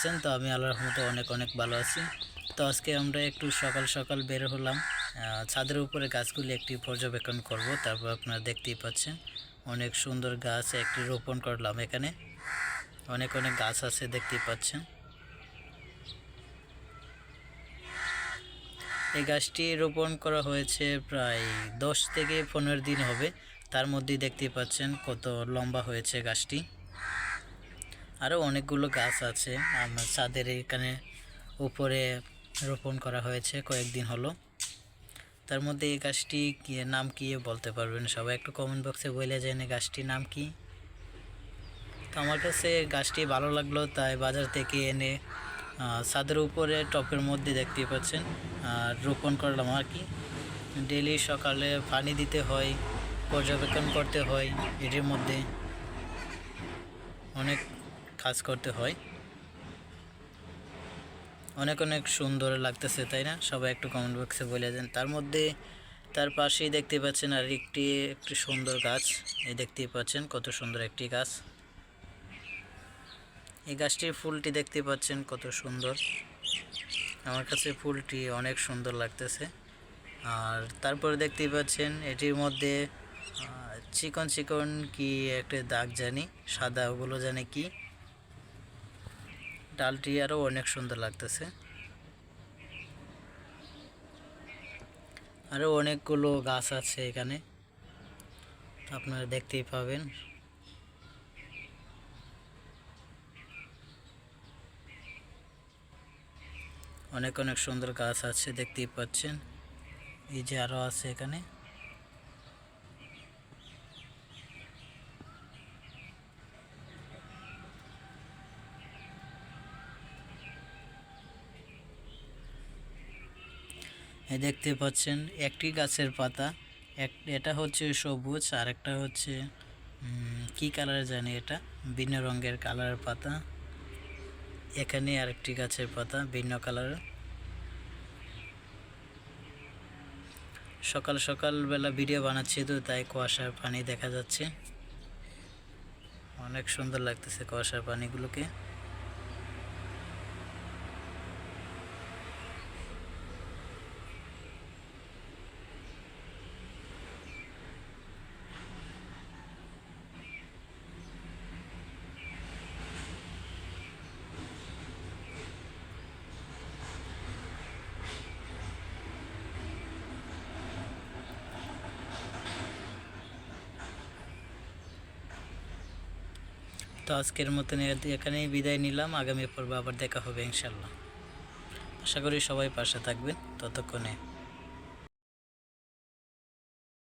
আছেন? তো আমি আল্লাহর রহমতে অনেক অনেক ভালো আছি। তো আজকে আমরা একটু সকাল সকাল বের হলাম, ছাদের উপরে গাছগুলি একটি পর্যবেক্ষণ করব। তারপর আপনারা দেখতেই পাচ্ছেন অনেক সুন্দর গাছ একটি রোপণ করলাম। এখানে অনেক অনেক গাছ আছে, দেখতেই পাচ্ছেন। এই গাছটি রোপণ করা হয়েছে প্রায় 10 থেকে 15 দিন হবে। তার মধ্যেই দেখতেই পাচ্ছেন কত লম্বা হয়েছে গাছটি। আরও অনেকগুলো গাছ আছে আমার ছাদের এখানে উপরে রোপণ করা হয়েছে কয়েকদিন হলো। তার মধ্যে এই গাছটি কি নাম কি বলতে পারবেন সবাই? একটু কমেন্ট বক্সে বলে যান এই গাছটির নাম কি। তো আমার কাছে গাছটি ভালো লাগলো, তাই বাজার থেকে এনে ছাদের উপরে টপের মধ্যে দেখতেই পাচ্ছেন রোপণ করলাম আর কি। ডেইলি সকালে পানি দিতে হয়, পর্যবেক্ষণ করতে হয়, এটির মধ্যে অনেক কাজ করতে হয়। অনেক অনেক সুন্দর লাগতেছে, তাই না? সবাই একটু কমেন্ট বক্সে বলে দেন। তার মধ্যে তার পাশেই দেখতে পাচ্ছেন আর একটি সুন্দর গাছ। এই দেখতেই পাচ্ছেন কত সুন্দর একটি গাছ। এই গাছটির ফুলটি দেখতে পাচ্ছেন কত সুন্দর। আমার কাছে ফুলটি অনেক সুন্দর লাগতেছে। আর তারপরে দেখতেই পাচ্ছেন এটির মধ্যে চিকন চিকন কি একটা দাগ জানি, সাদা, ওগুলো জানি কি। ডালটি আরও অনেক সুন্দর লাগতেছে। আরও অনেকগুলো গাছ আছে এখানে, আপনারা দেখতেই পাবেন। অনেক অনেক সুন্দর গাছ আছে, দেখতেই পাচ্ছেন। এই যে আরও আছে এখানে। এই দেখতে পাচ্ছেন একটি গাছের পাতা, এটা হচ্ছে সবুজ, আর একটা হচ্ছে কি কালার জানি, এটা ভিন্ন রঙের কালারের পাতা। এখানে আরেকটি গাছের পাতা ভিন্ন কালারের। সকাল সকাল বেলা ভিডিও বানাচ্ছি তো তাই কুয়াশার পানি দেখা যাচ্ছে। অনেক সুন্দর লাগতেছে কুয়াশার পানিগুলোকে। তো আজকের মতন এখানেই বিদায় নিলাম। আগামী পর্বে আবার দেখা হবে ইনশাল্লাহ। আশা করি সবাই পাশে থাকবেন ততক্ষণে।